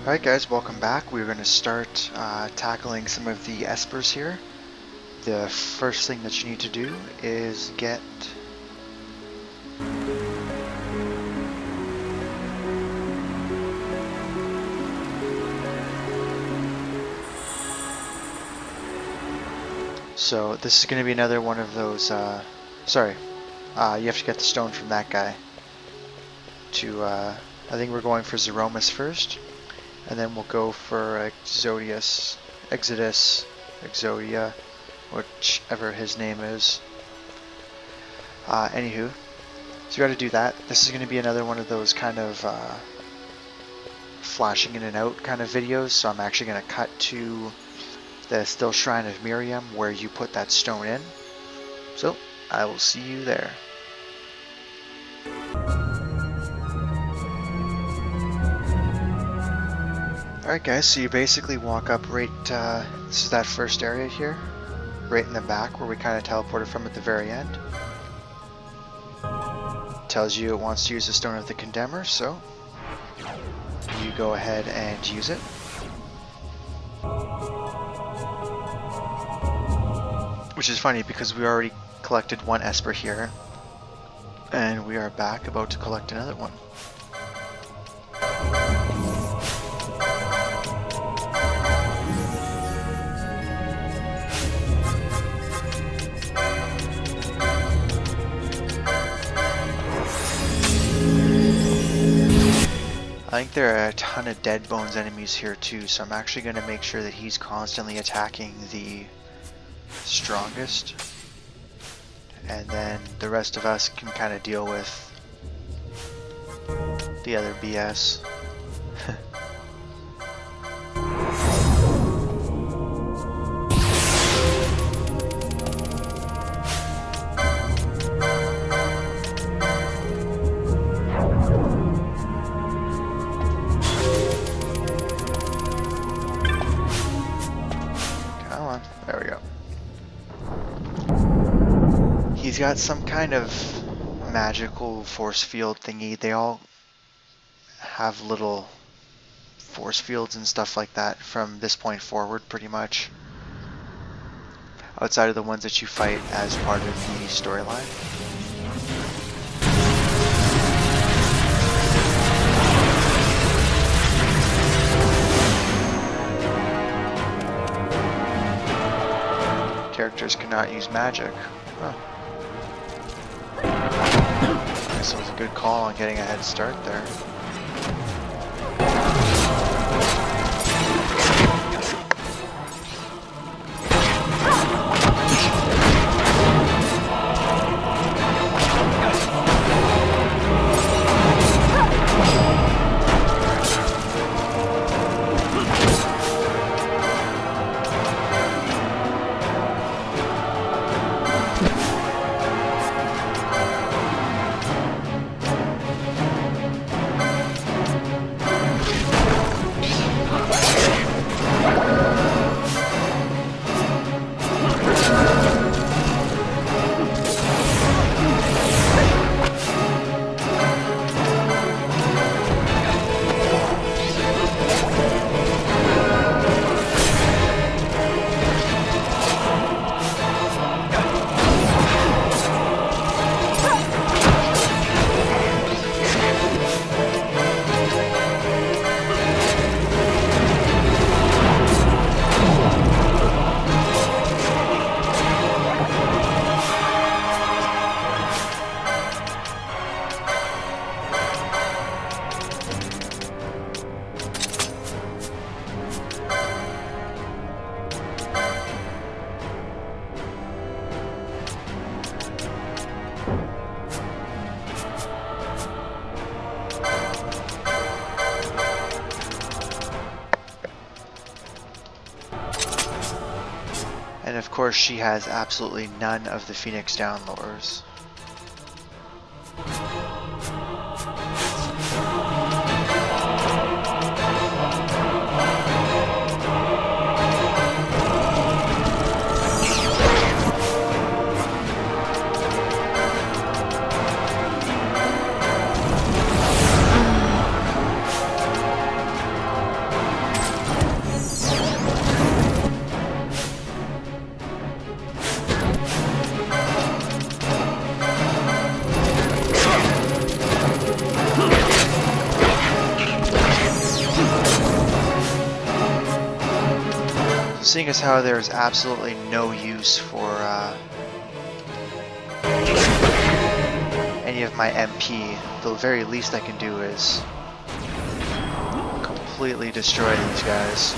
Alright guys, welcome back. We're going to start tackling some of the Espers here. The first thing that you need to do is get so this is going to be another one of those, you have to get the stone from that guy to, I think we're going for Zeromus first. And then we'll go for Exodia, whichever his name is. Anywho, so you got to do that. This is going to be another one of those kind of flashing in and out kind of videos. So I'm actually going to cut to the Still Shrine of Miriam where you put that stone in. So I will see you there. Alright guys, so you basically walk up right, this is that first area here, right in the back where we kind of teleported from at the very end. Tells you it wants to use the Stone of the Condemner, so you go ahead and use it. Which is funny because we already collected one Esper here, and we are back about to collect another one. I think there are a ton of Dead Bones enemies here too, so I'm actually going to make sure that he's constantly attacking the strongest, and then the rest of us can kind of deal with the other BS. He's got some kind of magical force field thingy. They all have little force fields and stuff like that from this point forward, pretty much. Outside of the ones that you fight as part of the storyline. Characters cannot use magic. Huh. So it was a good call on getting a head start there. And of course she has absolutely none of the Phoenix Down lures. Seeing as how there's absolutely no use for any of my MP, the very least I can do is completely destroy these guys.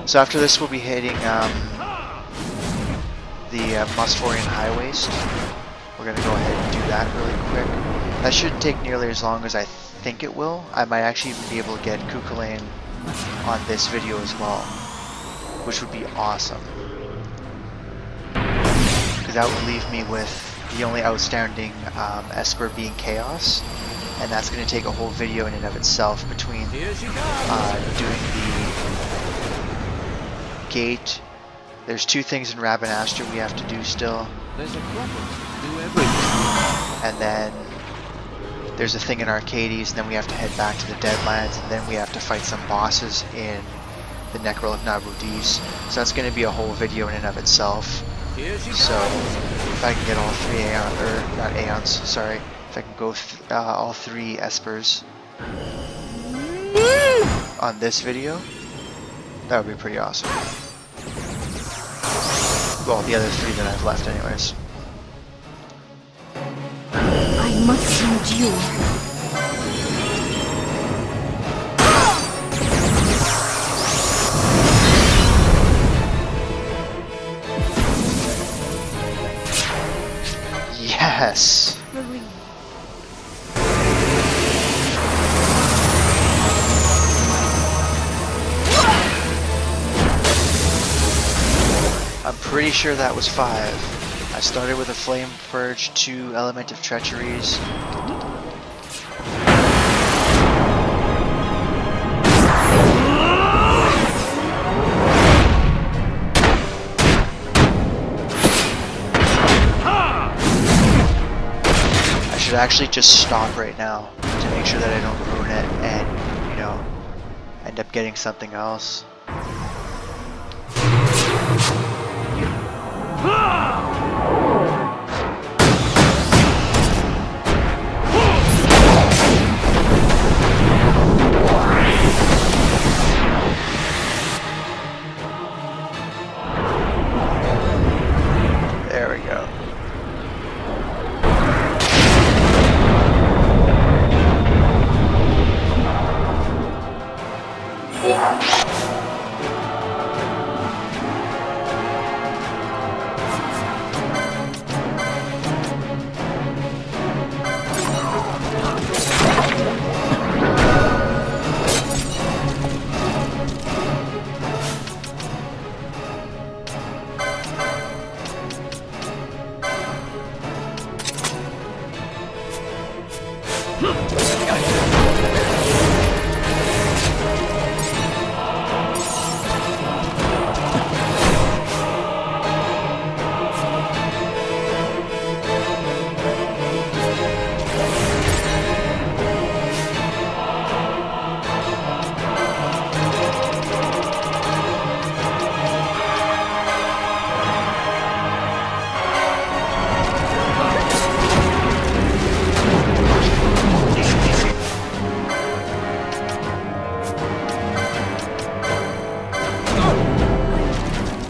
So after this we'll be hitting the Mustorian High Waste. We're going to go ahead and do that really quick. That shouldn't take nearly as long as I think it will. I might actually even be able to get Cuchulainn on this video as well, which would be awesome. Because that would leave me with the only outstanding Esper being Chaos, and that's going to take a whole video in and of itself between doing the gate. There's two things in Rabanastre we have to do still. There's a crumble to do everything. And then there's a thing in Arcades, and then we have to head back to the Deadlands, and then we have to fight some bosses in the Necrol of Nabudis. So that's going to be a whole video in and of itself. So if I can get all three Aeons, or not Aeons, sorry, if I can go all three Espers on this video, that would be pretty awesome. Well, the other three that I've left anyways. I must endure. Yes! I'm pretty sure that was 5. I started with a Flame Purge, 2 Element of Treacheries. I should actually just stop right now to make sure that I don't ruin it and, you know, end up getting something else. There we go.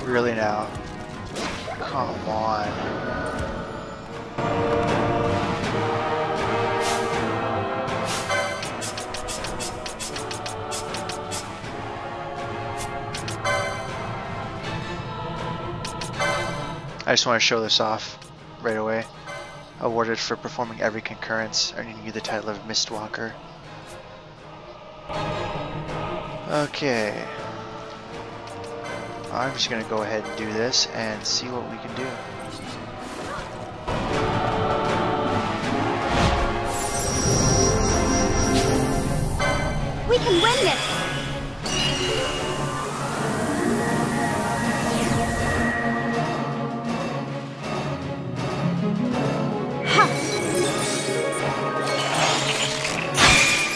Really now? Come on. I just want to show this off right away. Awarded for performing every concurrence, earning you the title of Mistwalker. Okay. I'm just going to go ahead and do this and see what we can do. We can win this!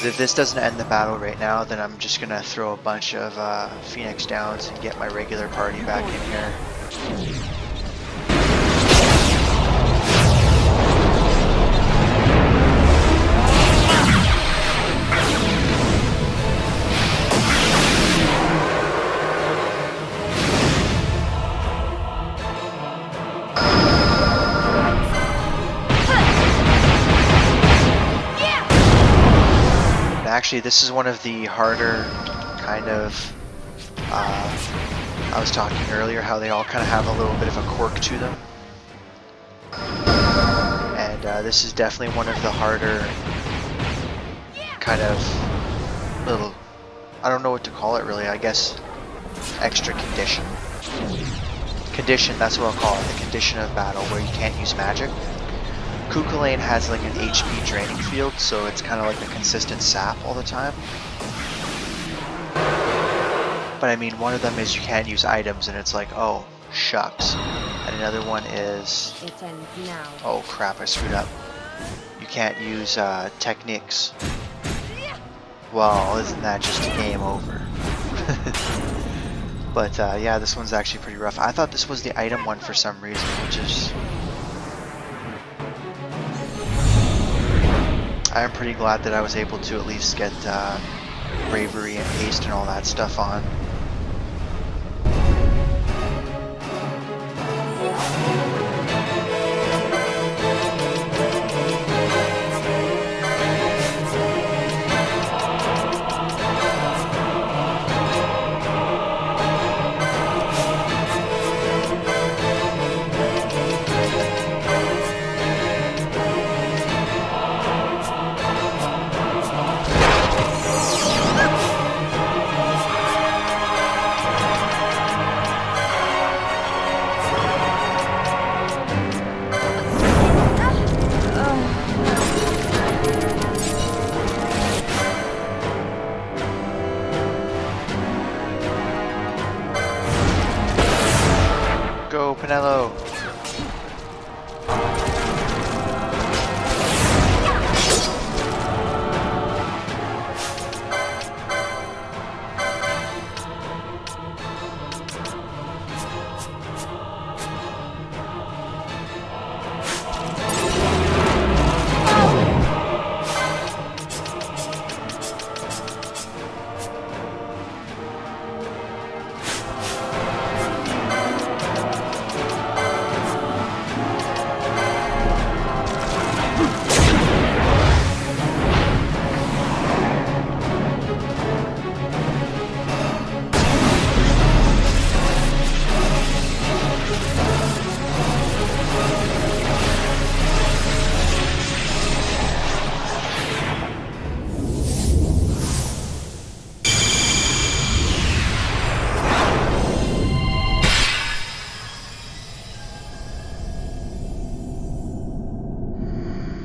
If this doesn't end the battle right now, then I'm just gonna throw a bunch of Phoenix Downs and get my regular party back in here. actually this is one of the harder kind of, I was talking earlier how they all kind of have a little bit of a quirk to them. And this is definitely one of the harder kind of little, I don't know what to call it really, I guess extra condition. Condition, that's what I'll call it, the condition of battle where you can't use magic. Cuchulainn has like an HP draining field, so it's kind of like a consistent sap all the time. But I mean, one of them is you can't use items, and it's like, oh, shucks. And another one is, It ends now. oh crap, I screwed up. You can't use techniques. Well, isn't that just a game over? But yeah, this one's actually pretty rough. I thought this was the item one for some reason, which is... I'm pretty glad that I was able to at least get bravery and haste and all that stuff on. Go, Pinello!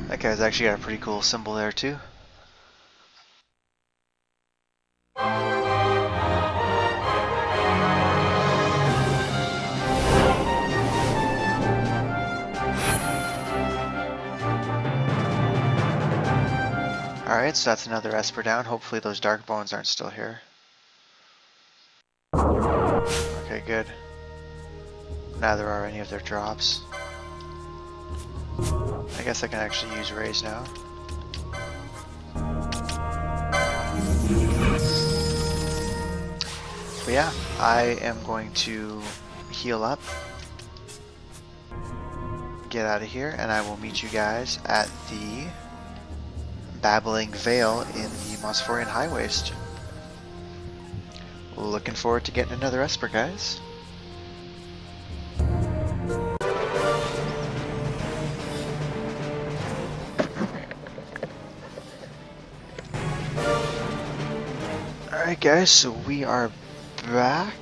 That guy's actually got a pretty cool symbol there too. Alright, so that's another Esper down. Hopefully those dark bones aren't still here. Okay, good. Neither are any of their drops. I guess I can actually use raise now. But yeah, I am going to heal up, get out of here, and I will meet you guys at the Babbling Vale in the Mosphorian High Waste. Looking forward to getting another Esper, guys. Alright guys, so we are back.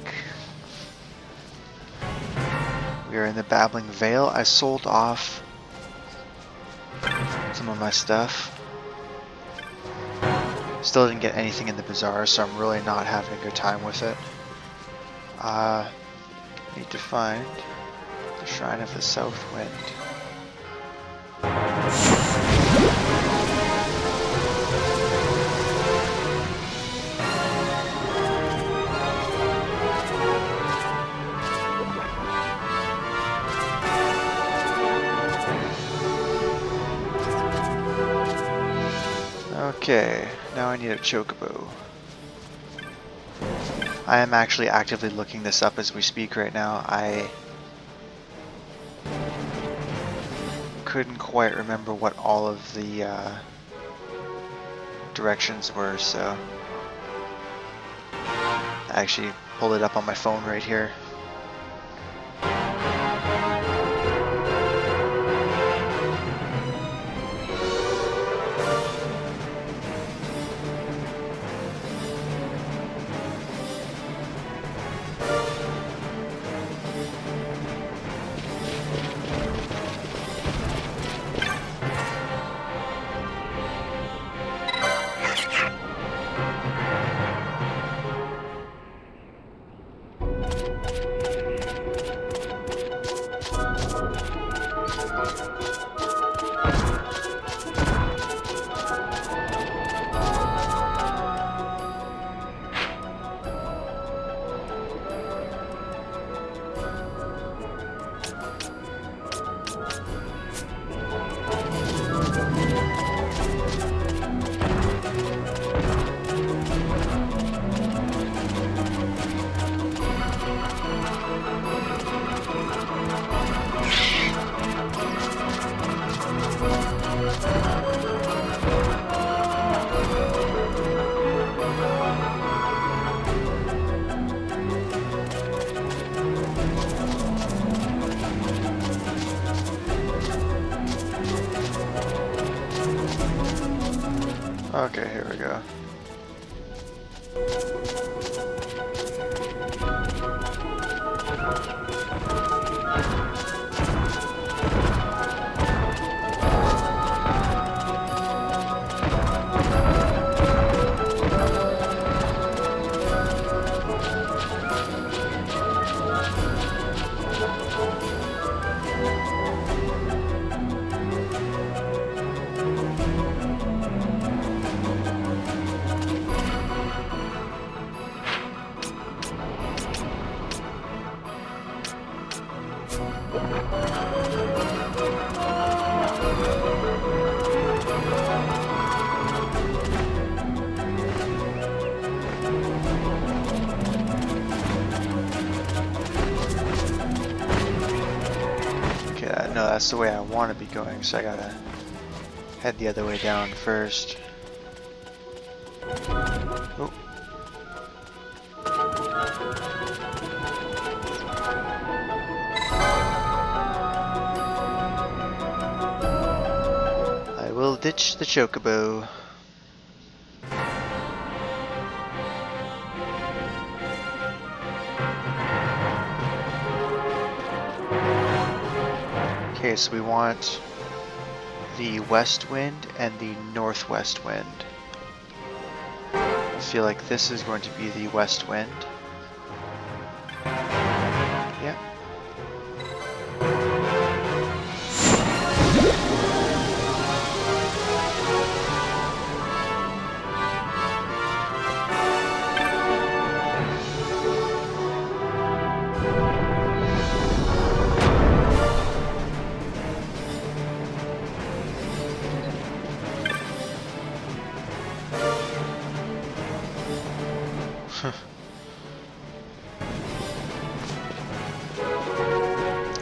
We are in the Babbling Vale. I sold off some of my stuff. Still didn't get anything in the bazaar, so I'm really not having a good time with it. Need to find the Shrine of the South Wind. Okay, now I need a chocobo. I am actually actively looking this up as we speak right now. I couldn't quite remember what all of the directions were, so I actually pulled it up on my phone right here. Okay, here we go. No, that's the way I want to be going, so I gotta head the other way down first. Oh. I will ditch the chocobo. Okay, so we want the west wind and the northwest wind. I feel like this is going to be the west wind. Yeah.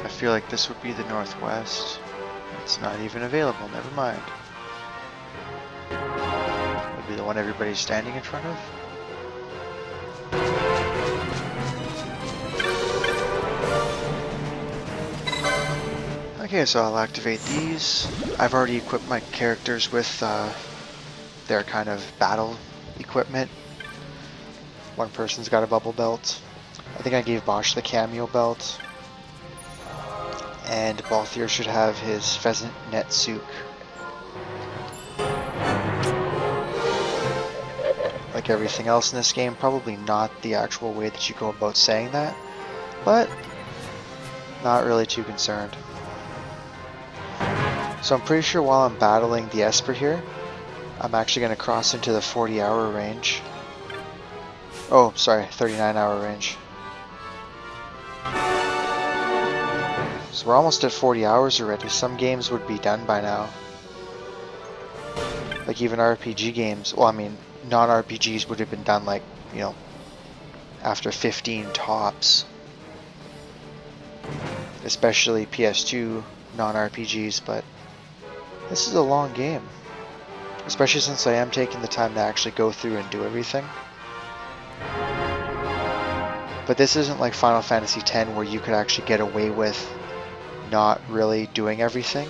I feel like this would be the northwest. It's not even available, never mind. Would be the one everybody's standing in front of. Okay, so I'll activate these. I've already equipped my characters with their kind of battle equipment. One person's got a bubble belt. I think I gave Bosch the cameo belt. And Balthier should have his pheasant net suit. Like everything else in this game, probably not the actual way that you go about saying that, but not really too concerned. So I'm pretty sure while I'm battling the Esper here, I'm actually going to cross into the 40-hour range. Oh, sorry, 39-hour range. So we're almost at 40 hours already. Some games would be done by now. Like even RPG games, well I mean, non-RPGs would have been done like, you know, after 15 tops. Especially PS2 non-RPGs, but this is a long game. Especially since I am taking the time to actually go through and do everything. But this isn't like Final Fantasy X where you could actually get away with not really doing everything.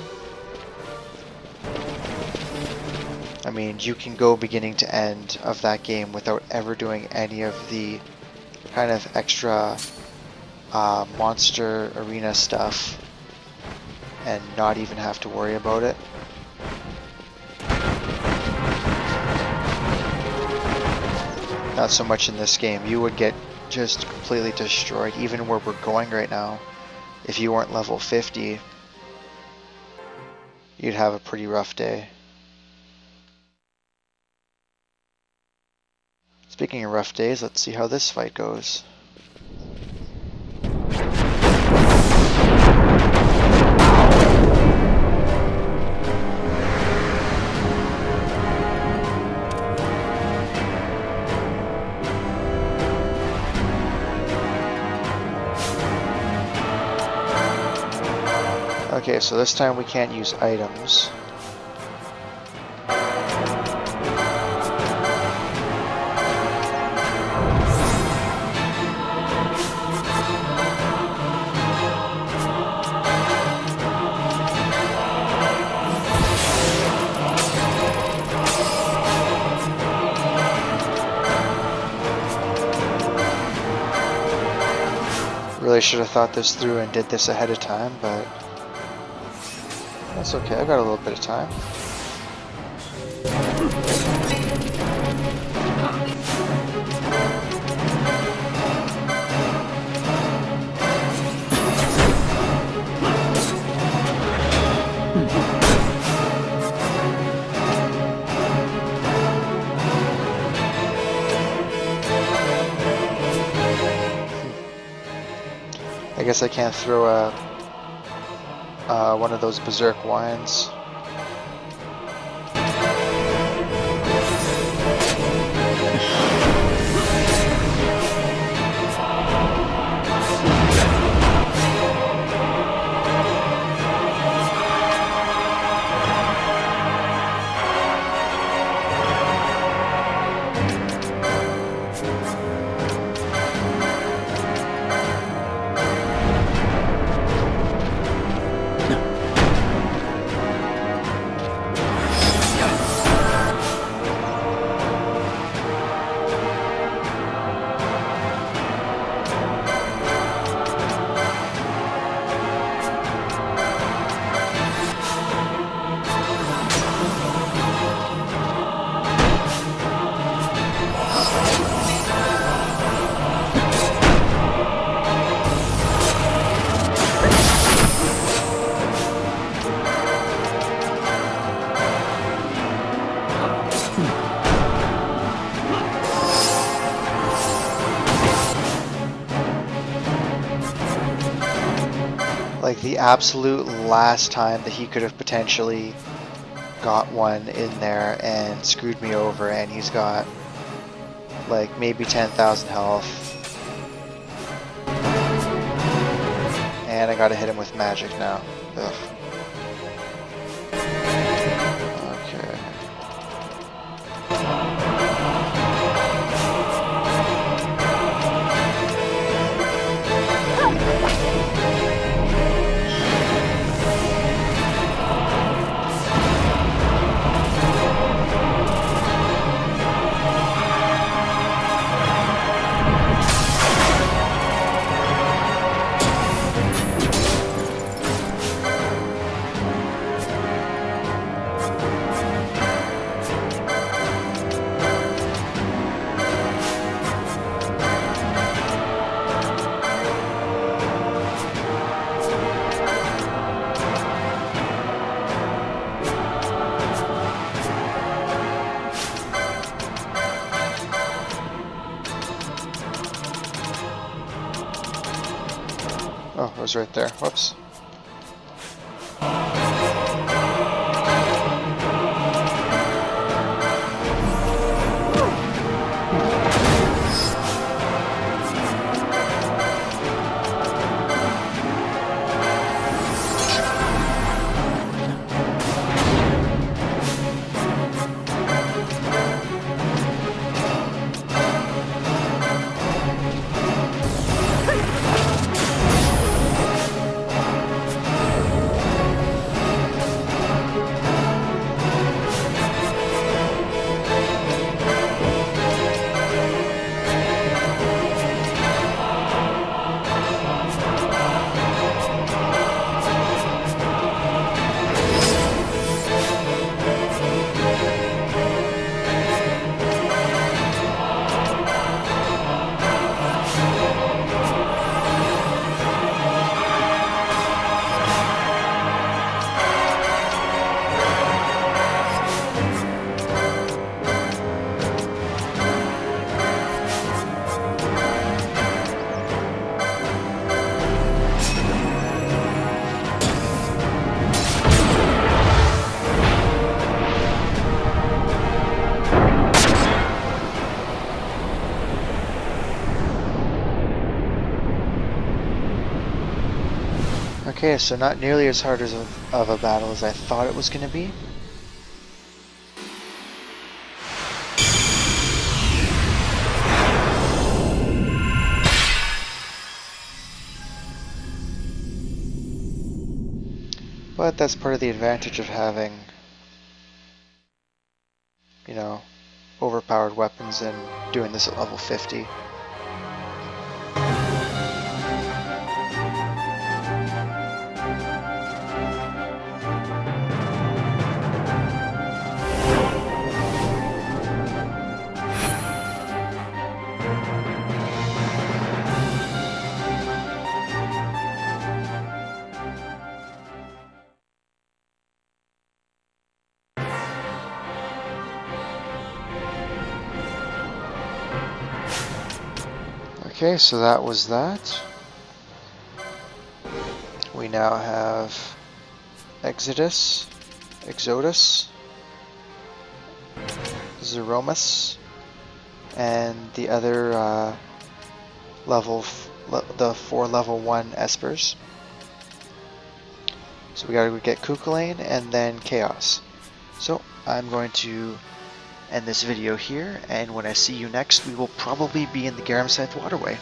I mean, you can go beginning to end of that game without ever doing any of the kind of extra monster arena stuff and not even have to worry about it. Not so much in this game. You would get just completely destroyed, even where we're going right now. If you weren't level 50, you'd have a pretty rough day. Speaking of rough days, let's see how this fight goes. Okay, so this time we can't use items. Really should have thought this through and did this ahead of time, but that's okay, I've got a little bit of time. I guess I can't throw one of those berserk wines. Like the absolute last time that he could have potentially got one in there and screwed me over, and he's got like maybe 10,000 health. And I gotta hit him with magic now. Ugh. Okay. Oh, it was right there. Whoops. Okay, so not nearly as hard of a battle as I thought it was going to be. But that's part of the advantage of having, you know, overpowered weapons and doing this at level 50. Okay, so that was that. We now have Exodus, Zeromus, and the other the 4 level 1 Espers. So we gotta get Cuchulainn and then Chaos. So I'm going to end this video here, and when I see you next, we will probably be in the Garamsith Waterway.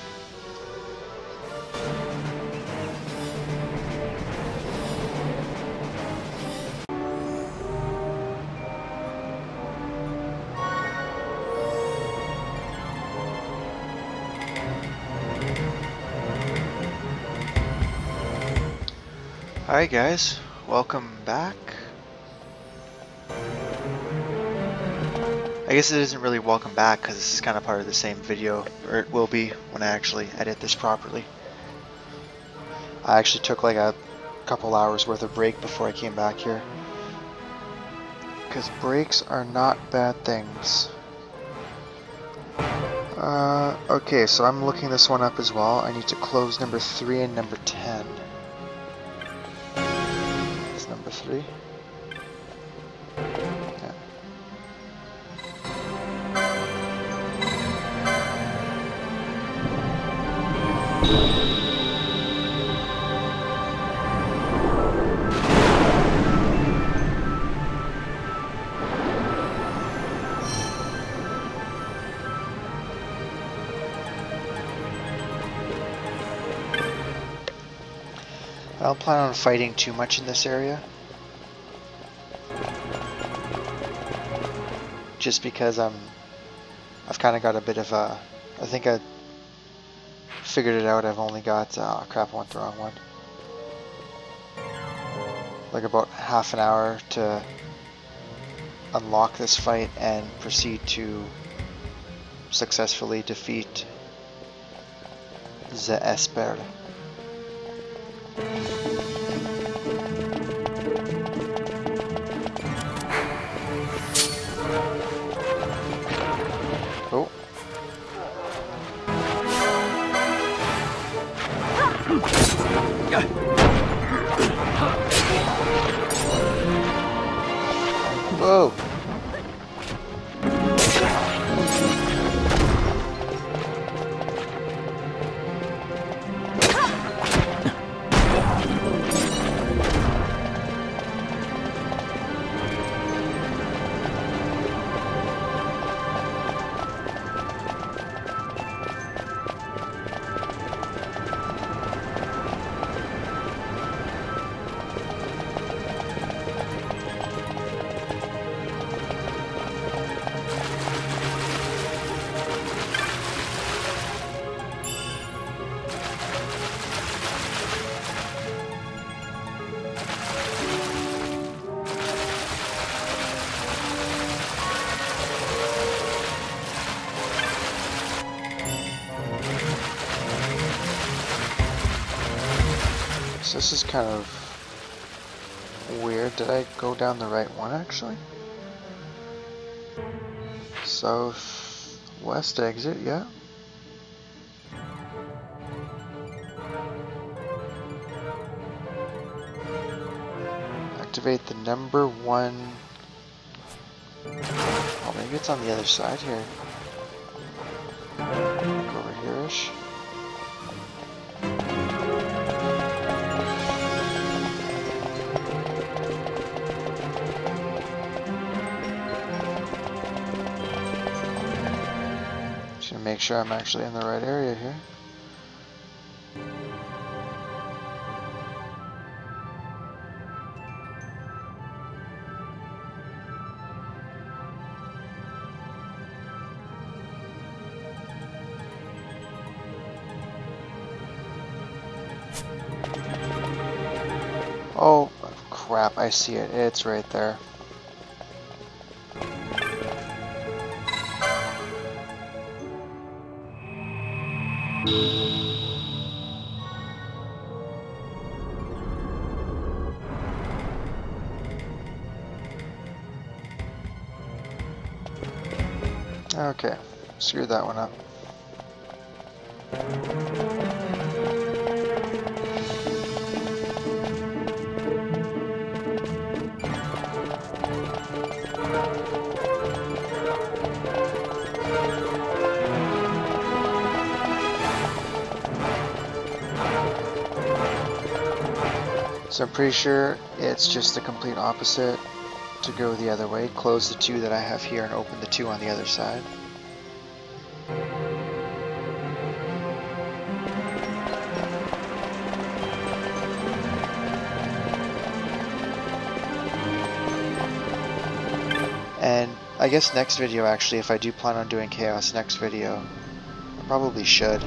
Alright guys, welcome back. I guess it isn't really welcome back because this is kind of part of the same video, or it will be when I actually edit this properly. I actually took like a couple hours worth of break before I came back here, because breaks are not bad things. Okay, so I'm looking this one up as well. I need to close number 3 and number 10. It's number 3. I don't plan on fighting too much in this area, just because I've kind of got a bit of a, I think I figured it out. I've only got, oh crap, I went the wrong one. Like about half an hour to unlock this fight and proceed to successfully defeat the Espers. Oh. Whoa. So this is kind of weird. Did I go down the right one actually? Southwest exit, yeah. Activate the number 1. Oh, maybe it's on the other side here. Go over here-ish. make sure I'm actually in the right area here. Oh, crap, I see it. It's right there. Okay, screwed that one up. So I'm pretty sure it's just the complete opposite to go the other way. Close the two that I have here and open the two on the other side. And I guess next video, actually, if I do plan on doing Chaos next video, I probably should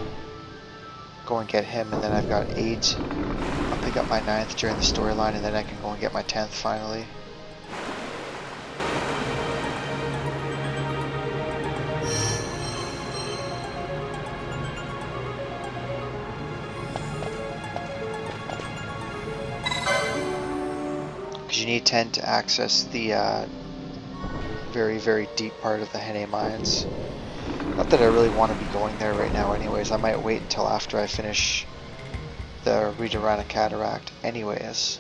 go and get him, and then I've got 8. I'll pick up my 9th during the storyline, and then I can go and get my 10th finally. Because you need 10 to access the very, very deep part of the Hene Mines. Not that I really want to be going there right now anyways. I might wait until after I finish the Redirana Cataract anyways.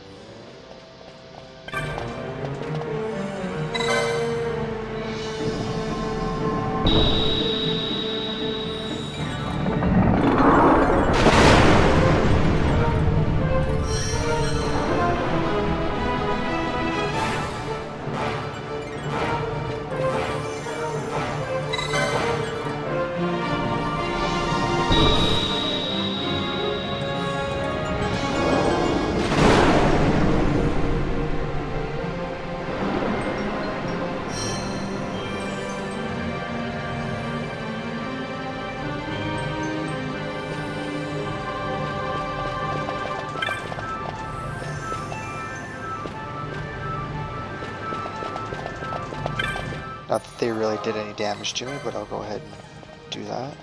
Not that they really did any damage to me, but I'll go ahead and do that.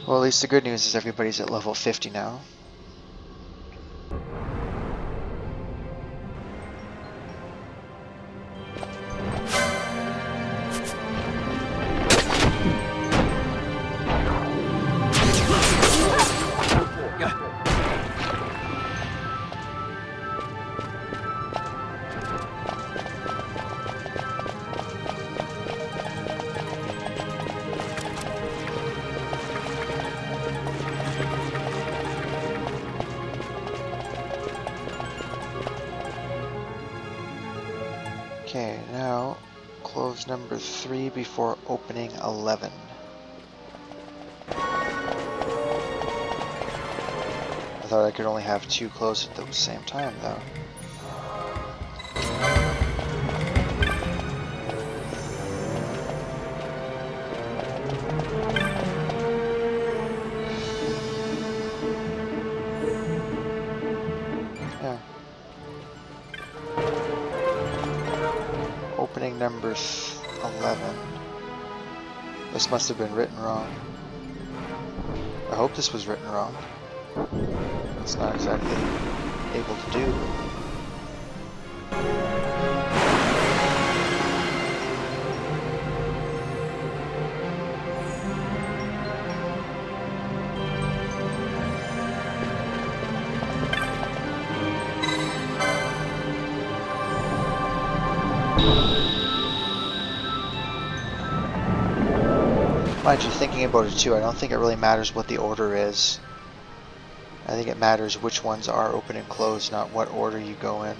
Well, at least the good news is everybody's at level 50 now. Okay, now close number 3 before opening 11. I thought I could only have 2 closed at the same time though. Yeah. number 11. This must have been written wrong. I hope this was written wrong. It's not exactly able to do. Mind you, thinking about it too, I don't think it really matters what the order is. I think it matters which ones are open and closed, not what order you go in.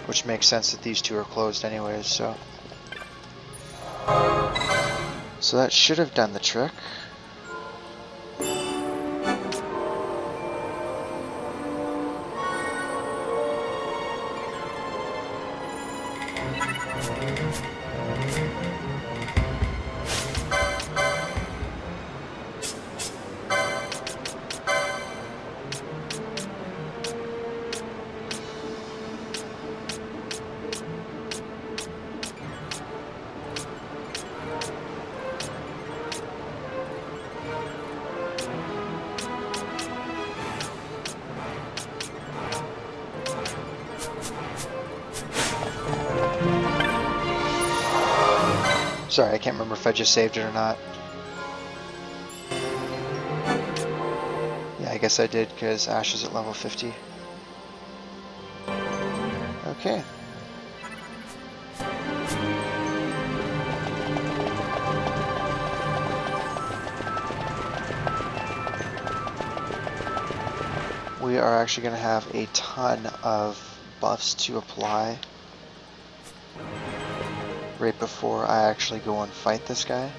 Which makes sense that these two are closed anyways, so. So that should have done the trick. Sorry, I can't remember if I just saved it or not. Yeah, I guess I did because Ash is at level 50. Okay. We are actually going to have a ton of buffs to apply right before I actually go and fight this guy.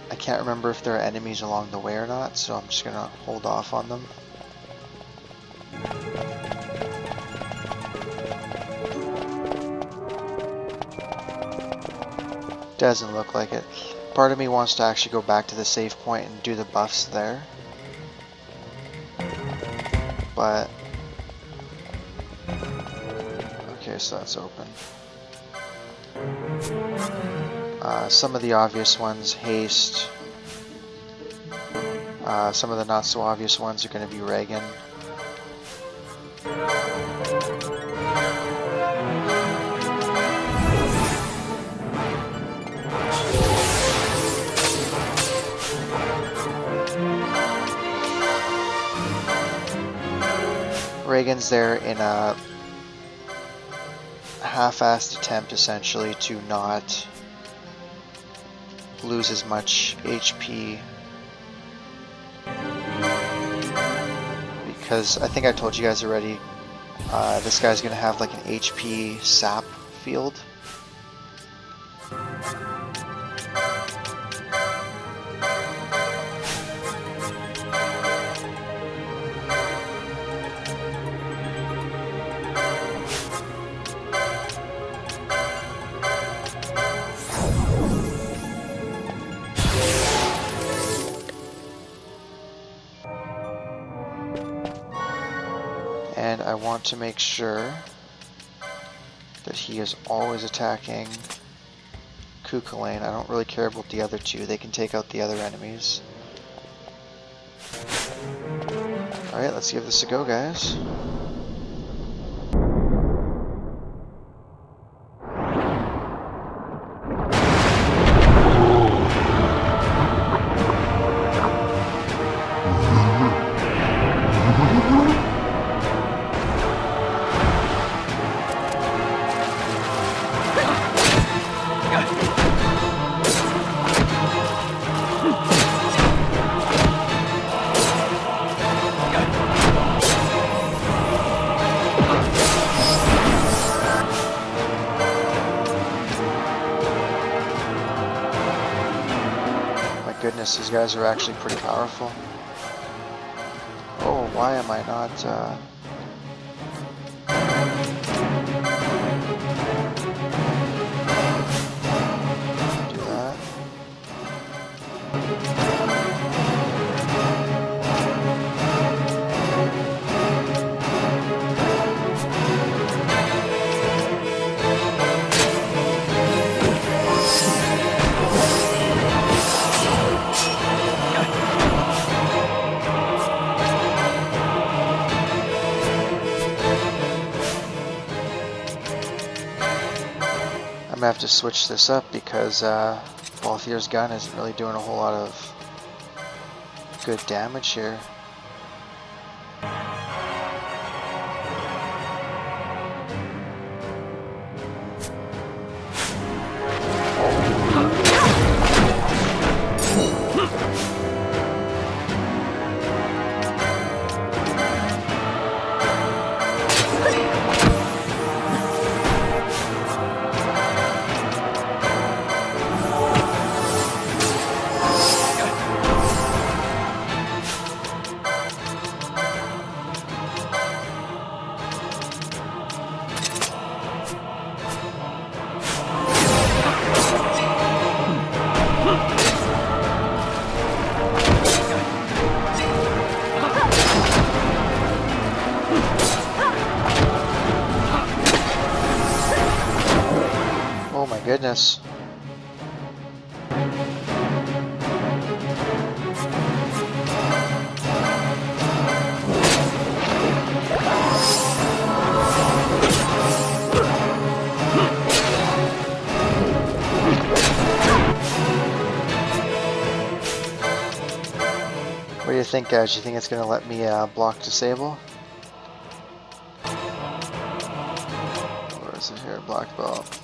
I can't remember if there are enemies along the way or not, so I'm just gonna hold off on them. Doesn't look like it. Part of me wants to actually go back to the save point and do the buffs there. But okay, so that's open. Some of the obvious ones, haste. Some of the not so obvious ones are going to be Reagan. Reagan's there in a half-assed attempt essentially to not lose as much HP, because I think I told you guys already, this guy's gonna have like an HP sap field. And I want to make sure that he is always attacking Cuchulainn. I don't really care about the other two. They can take out the other enemies. Alright, let's give this a go, guys. Goodness, these guys are actually pretty powerful. Oh, why am I not, do that? gonna have to switch this up because Balthier's gun isn't really doing a whole lot of good damage here. Oh my goodness. What do you think, guys? Do you think it's going to let me block disable? Or is it here? Black belt.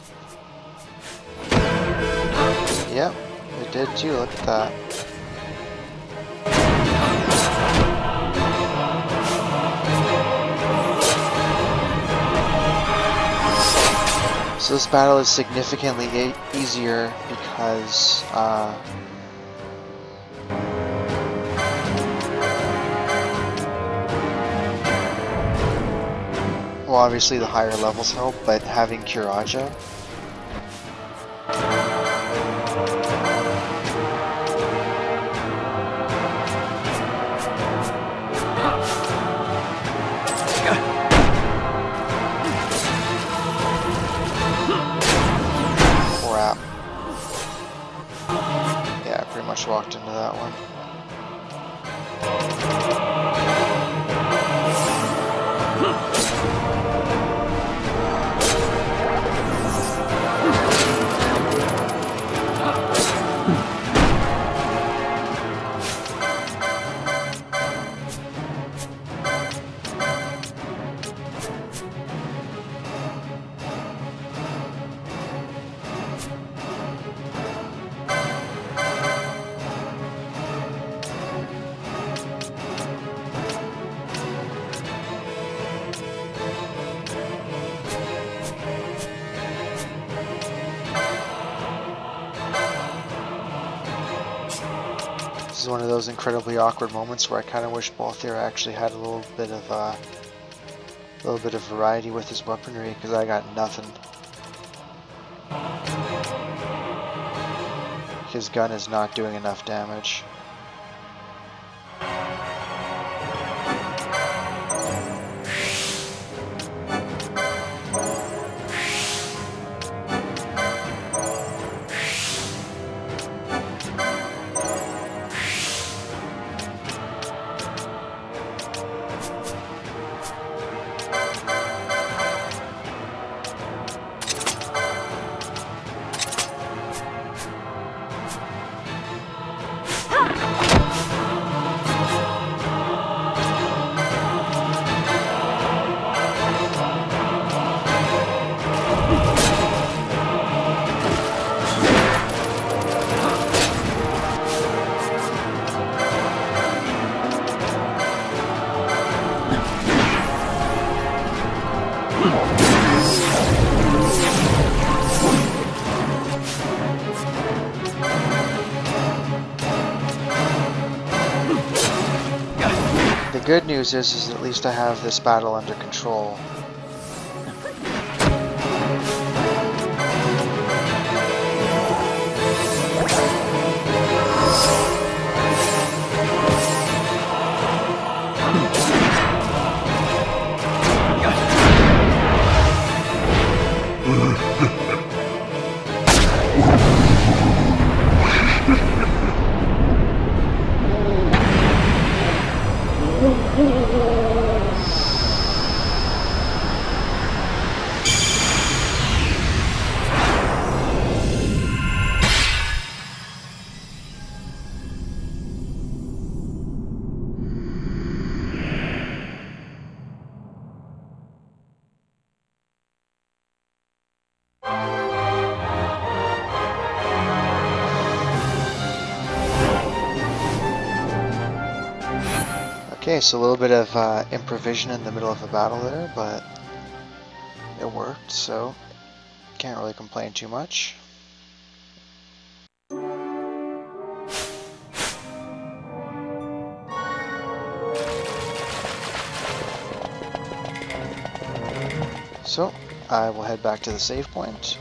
Yep, it did too. Look at that. So this battle is significantly easier because well, obviously the higher levels help, but having Cuchulainn. Yeah, I pretty much walked into that one. This is one of those incredibly awkward moments where I kind of wish Balthier actually had a little bit of variety with his weaponry, because I got nothing. His gun is not doing enough damage. The good news is at least I have this battle under control. Okay, so a little bit of improvisation in the middle of a battle there, but it worked, so can't really complain too much. So, I will head back to the save point.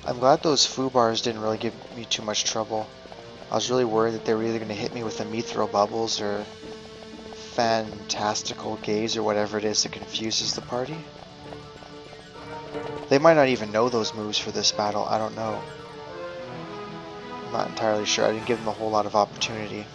I'm glad those foo bars didn't really give me too much trouble. I was really worried that they were either going to hit me with the Mithril Bubbles or Fantastical Gaze or whatever it is that confuses the party. They might not even know those moves for this battle, I don't know. I'm not entirely sure, I didn't give them a whole lot of opportunity.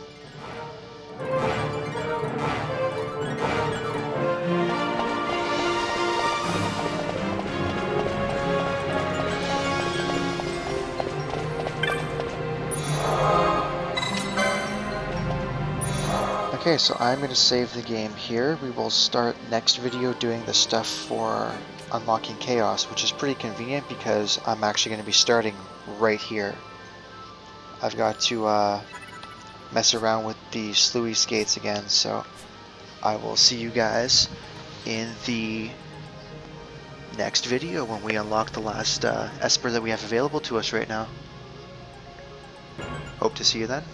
Okay, so I'm going to save the game here. We will start next video doing the stuff for unlocking Chaos, which is pretty convenient because I'm actually going to be starting right here. I've got to mess around with the Sluice skates again, so I will see you guys in the next video when we unlock the last Esper that we have available to us right now. Hope to see you then.